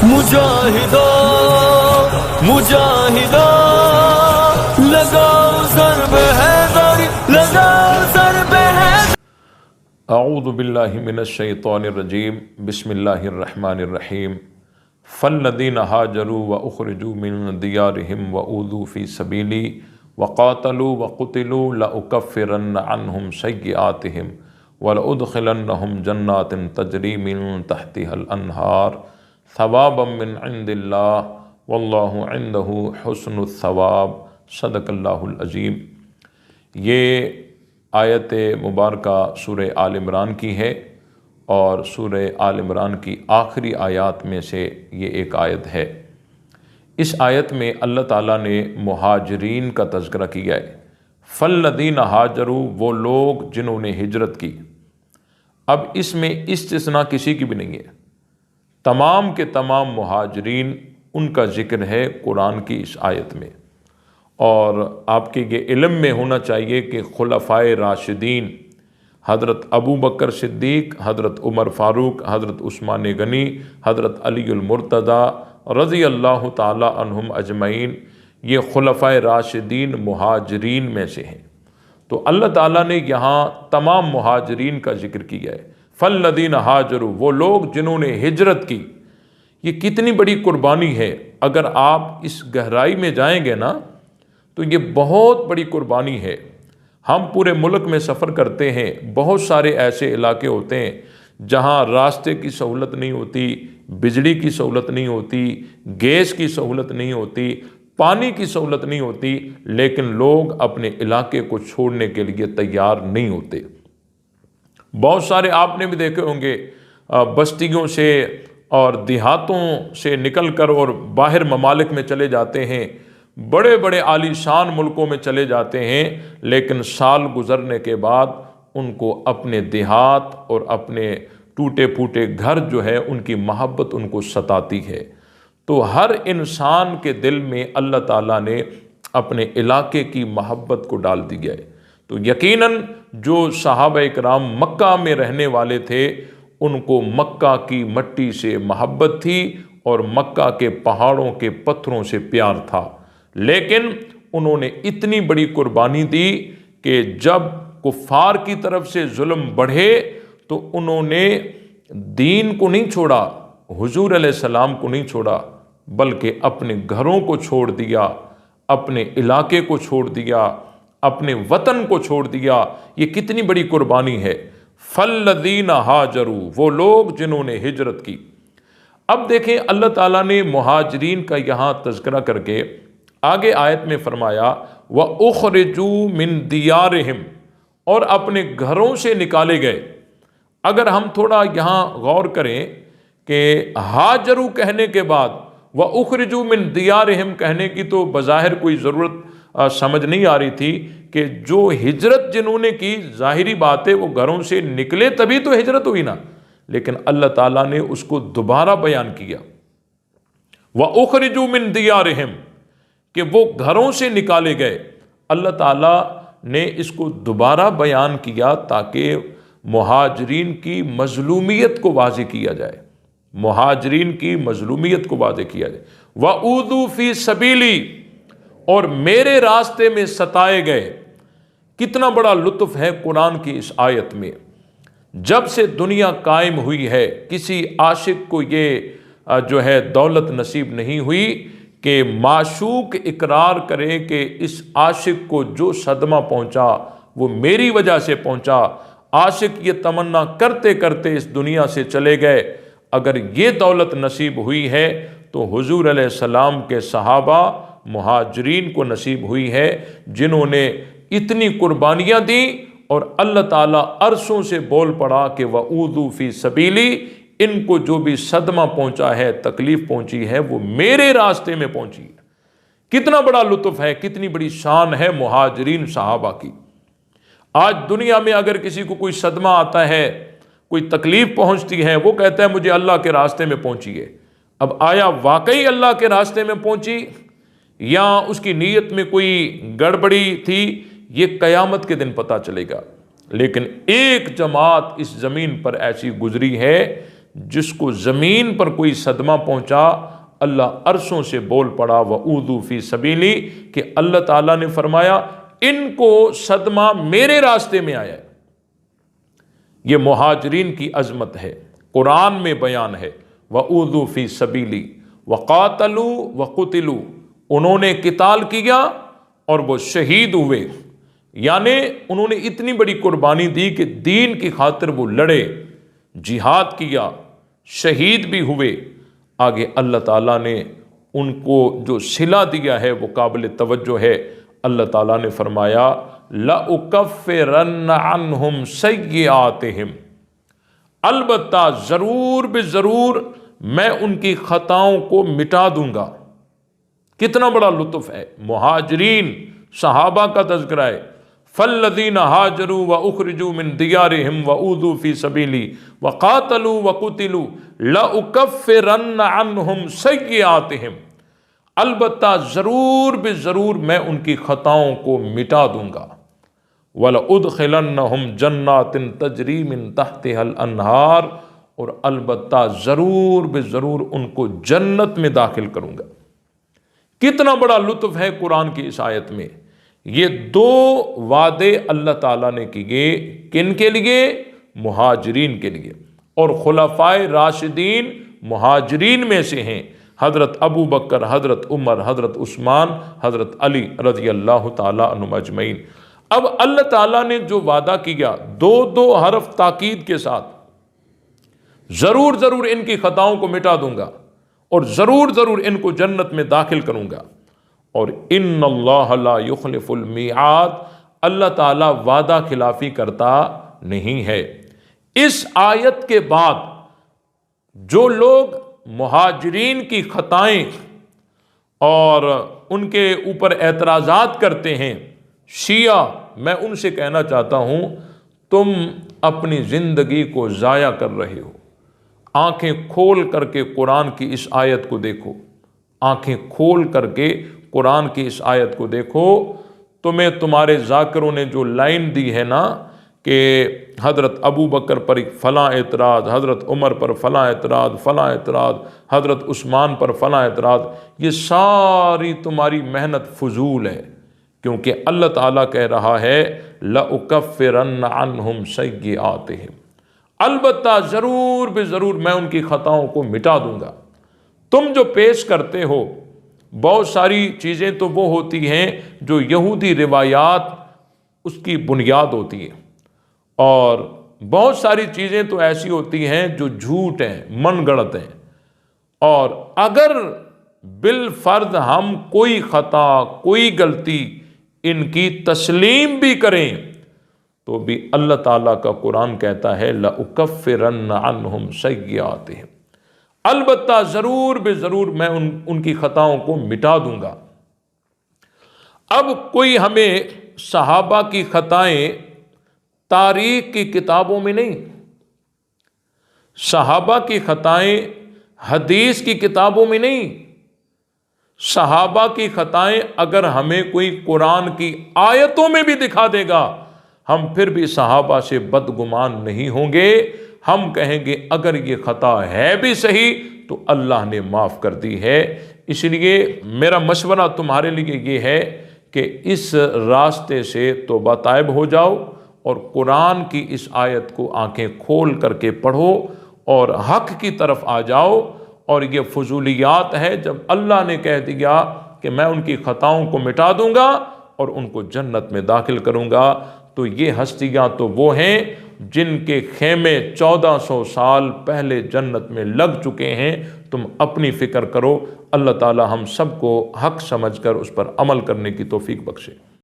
मुजाहिदो मुजाहिदो लगाओ ज़रब हैदरी, लगाओ ज़रब हैदरी। अऊज़ु बिल्लाहि मिनश शैतानिर रजीम, बिस्मिल्लाहिर रहमानिर रहीम। फल्लज़ीना हाजरू व उख़रिजू मिन दियारिहिम व ऊज़ू फ़ी सबीली व क़ातलू व क़ुतिलू लउकफ़्फ़िरन्न अन्हुम सय्यिआतिहिम व लउदख़िलन्नहुम जन्नातिन तजरी मिन तहतिहल अन्हार सवाबम मिन इंदिल्लाह वल्लाहु इंदहु हुस्नुस सवाब। सदक़ल्लाहुल अज़ीम। ये आयत मुबारका सूरह आल इमरान की है और सूरह आल इमरान की आखिरी आयत में से ये एक आयत है। इस आयत में अल्लाह ताला ने मुहाजिरीन का तज़किरा किया है। फल्लज़ीना हाजरू, वो लोग जिन्होंने हिजरत की। अब इसमें इस्तिस्ना किसी की भी नहीं है, तमाम के तमाम मुहाजिरीन उनका ज़िक्र है कुरान की इस आयत में। और आपके ये इल्म में होना चाहिए कि खुलफ़ाए राशिदीन हज़रत अबू बकर सिद्दीक़, हज़रत उमर फ़ारूक, हज़रत उस्मान गनी, हज़रत अलीउल मुर्तज़ा रज़ी अल्लाह ताला अन्हुम अजमईन, ये खुलफ़ाए राशिदीन मुहाजिरीन में से हैं। तो अल्लाह ताला ने यहाँ तमाम मुहाजिरीन का ज़िक्र किया है। फल्लज़ीना हाजरू, वो लोग जिन्होंने हिजरत की। ये कितनी बड़ी कुर्बानी है। अगर आप इस गहराई में जाएंगे ना तो ये बहुत बड़ी कुर्बानी है। हम पूरे मुल्क में सफ़र करते हैं, बहुत सारे ऐसे इलाके होते हैं जहाँ रास्ते की सहूलत नहीं होती, बिजली की सहूलत नहीं होती, गैस की सहूलत नहीं होती, पानी की सहूलत नहीं होती, लेकिन लोग अपने इलाके को छोड़ने के लिए तैयार नहीं होते। बहुत सारे आपने भी देखे होंगे बस्तियों से और देहातों से निकल कर और बाहर ममालिक में चले जाते हैं, बड़े बड़े आलीशान मुल्कों में चले जाते हैं, लेकिन साल गुजरने के बाद उनको अपने देहात और अपने टूटे फूटे घर जो है उनकी मोहब्बत उनको सताती है। तो हर इंसान के दिल में अल्लाह ताला ने अपने इलाके की मोहब्बत को डाल दिया है। तो यकीनन जो सहाबा इकराम मक्का में रहने वाले थे उनको मक्का की मट्टी से मोहब्बत थी और मक्का के पहाड़ों के पत्थरों से प्यार था, लेकिन उन्होंने इतनी बड़ी कुर्बानी दी कि जब कुफ़ार की तरफ से जुल्म बढ़े तो उन्होंने दीन को नहीं छोड़ा, हुजूर अलैहिस्सलाम को नहीं छोड़ा, बल्कि अपने घरों को छोड़ दिया, अपने इलाके को छोड़ दिया, अपने वतन को छोड़ दिया। ये कितनी बड़ी कुर्बानी है। फल्लज़ीना हाजरू, वो लोग जिन्होंने हिजरत की। अब देखें अल्लाह ताला ने मुहाजिरीन का यहाँ तज़किरा करके आगे आयत में फरमाया व उख़रिजू मिन दियारिहिम, और अपने घरों से निकाले गए। अगर हम थोड़ा यहाँ गौर करें कि हाजरू कहने के बाद व उख़रिजू मिन दियारिहिम कहने की तो बज़ाहिर कोई ज़रूरत समझ नहीं आ रही थी कि जो हिजरत जिन्होंने की, ज़ाहिरी बात है वो घरों से निकले तभी तो हिजरत हुई ना, लेकिन अल्लाह ताला ने उसको दोबारा बयान किया व उख़रिजू मिन दियारिहिम, कि वो घरों से निकाले गए। अल्लाह ताला ने इसको दोबारा बयान किया ताकि मुहाजिरीन की मज़लूमियत को वाज़ेह किया जाए, मुहाजिरीन की मज़लूमियत को वाज़ेह किया जाए। व ऊज़ू फ़ी सबीली, और मेरे रास्ते में सताए गए। कितना बड़ा लुत्फ़ है कुरान की इस आयत में। जब से दुनिया कायम हुई है किसी आशिक को ये जो है दौलत नसीब नहीं हुई कि माशूक इकरार करे कि इस आशिक को जो सदमा पहुंचा वो मेरी वजह से पहुंचा। आशिक ये तमन्ना करते करते इस दुनिया से चले गए। अगर ये दौलत नसीब हुई है तो हुजूर अलैहिस्सलाम के सहाबा मुहाजिरीन को नसीब हुई है, जिन्होंने इतनी कुर्बानियाँ दी और अल्लाह ताला अरसों से बोल पड़ा कि वऊज़ू फ़ी सबीली, इनको जो भी सदमा पहुंचा है, तकलीफ पहुंची है, वो मेरे रास्ते में पहुंची है। कितना बड़ा लुत्फ़ है, कितनी बड़ी शान है मुहाजिरीन सहाबा की। आज दुनिया में अगर किसी को कोई सदमा आता है, कोई तकलीफ पहुंचती है, वो कहता है मुझे अल्लाह के रास्ते में पहुंची है। अब आया वाकई अल्लाह के रास्ते में पहुंची या उसकी नीयत में कोई गड़बड़ी थी, ये क़यामत के दिन पता चलेगा। लेकिन एक जमात इस ज़मीन पर ऐसी गुजरी है जिसको ज़मीन पर कोई सदमा पहुंचा, अल्लाह अरशों से बोल पड़ा वऊदू फी सबीली, कि अल्लाह ताला ने फरमाया इनको सदमा मेरे रास्ते में आया है। ये मुहाजिरीन की अजमत है, कुरान में बयान है। वऊदू फी सबीली वक़ातलू वक़ुतिलू, उन्होंने किताल किया और वो शहीद हुए, यानी उन्होंने इतनी बड़ी कुर्बानी दी कि दीन की खातिर वो लड़े, जिहाद किया, शहीद भी हुए। आगे अल्लाह ताला ने उनको जो सिला दिया है वो काबिल तवज्जो है। अल्लाह ताला ने फरमाया लउकफ्फिरन्न अन्हुम सय्यिआतिहिम, अलबत्ता ज़रूर बेज़रूर मैं उनकी ख़ताओं को मिटा दूंगा। कितना बड़ा लुत्फ़ है, मुहाजिरीन सहाबा का तज़किरा है। फल्लज़ीना हाजरू व उखरिजू मिन दियारिहिम व ऊज़ू फ़ी सबीली व क़ातलू व क़ुतिलू लउकफ्फिरन्न अन्हुम सय्यिआतिहिम, अलबत्ता ज़रूर बेज़रूर मैं उनकी ख़ताओं को मिटा दूंगा। वलउदखिलन्नहुम जन्नातिन तजरी मिन तहतिहल अन्हार, और अलबत्ता ज़रूर बेज़रूर उनको जन्नत में दाखिल करूंगा। कितना बड़ा लुत्फ़ है कुरान की इस आयत में। ये दो वादे अल्लाह ताला ने किए, किन के लिए? मुहाजिरीन के लिए। और खुलफाए राशिदीन मुहाजिरीन में से हैं, हज़रत अबू बकर, हज़रत उमर, हज़रत उस्मान, हज़रत अली रज़ी अल्लाह ताला अन्हुम अजमईन। अब अल्लाह ताला ने जो वादा किया दो दो हरफ ताकीद के साथ, ज़रूर ज़रूर इनकी ख़ताओं को मिटा दूंगा और ज़रूर ज़रूर इनको जन्नत में दाखिल करूंगा। और इन्नल्लाह ला युखलिफुल मिआद, अल्लाह ताला वादा खिलाफी करता नहीं है। इस आयत के बाद जो लोग मुहाजिरीन की खताएं और उनके ऊपर एतराज़ात करते हैं, शिया, मैं उनसे कहना चाहता हूं तुम अपनी ज़िंदगी को ज़ाया कर रहे हो। आंखें खोल करके कुरान की इस आयत को देखो, आंखें खोल करके कुरान की इस आयत को देखो। तुम्हें तुम्हारे जाकिरों ने जो लाइन दी है ना कि हज़रत अबू बकर पर फ़लाँ एतराज़, हज़रत उमर पर फ़लाँ एतराज़, फ़लाँ एतराज़, हज़रत उस्मान पर फ़लाँ एतराज़, ये सारी तुम्हारी मेहनत फजूल है। क्योंकि अल्लाह ताला कह रहा है लउकफ्फिरन्न अन्हुम सय्यिआतिहिम, अलबत्ता ज़रूर बेज़रूर मैं उनकी ख़ताओं को मिटा दूंगा। तुम जो पेश करते हो बहुत सारी चीज़ें तो वो होती हैं जो यहूदी रिवायात उसकी बुनियाद होती है, और बहुत सारी चीज़ें तो ऐसी होती हैं जो झूठ हैं, मनगढ़ंत हैं। और अगर बिलफर्ज हम कोई ख़ता, कोई गलती इनकी तस्लीम भी करें तो भी अल्लाह ताला का कुरान कहता है लउकफ्फिरन्न अन्हुम सय्यिआतिहिम, अलबत्ता ज़रूर बेज़रूर मैं उनकी ख़ताओं को मिटा दूंगा। अब कोई हमें सहाबा की ख़ताएं तारीख़ की किताबों में नहीं, सहाबा की ख़ताएं हदीस की किताबों में नहीं, सहाबा की ख़ताएं अगर हमें कोई कुरान की आयतों में भी दिखा देगा हम फिर भी सहाबा से बदगुमान नहीं होंगे। हम कहेंगे अगर ये ख़ता है भी सही तो अल्लाह ने माफ़ कर दी है। इसलिए मेरा मशवरा तुम्हारे लिए ये है कि इस रास्ते से तौबा ताइब हो जाओ और कुरान की इस आयत को आंखें खोल करके पढ़ो और हक़ की तरफ आ जाओ। और ये फजूलियात है, जब अल्लाह ने कह दिया कि मैं उनकी ख़ताओं को मिटा दूंगा और उनको जन्नत में दाखिल करूंगा, तो ये हस्तियाँ तो वो हैं जिनके खेमे 1400 साल पहले जन्नत में लग चुके हैं। तुम अपनी फ़िक्र करो, अल्लाह ताला हम सबको हक़ समझकर उस पर अमल करने की तौफीक बख्शे।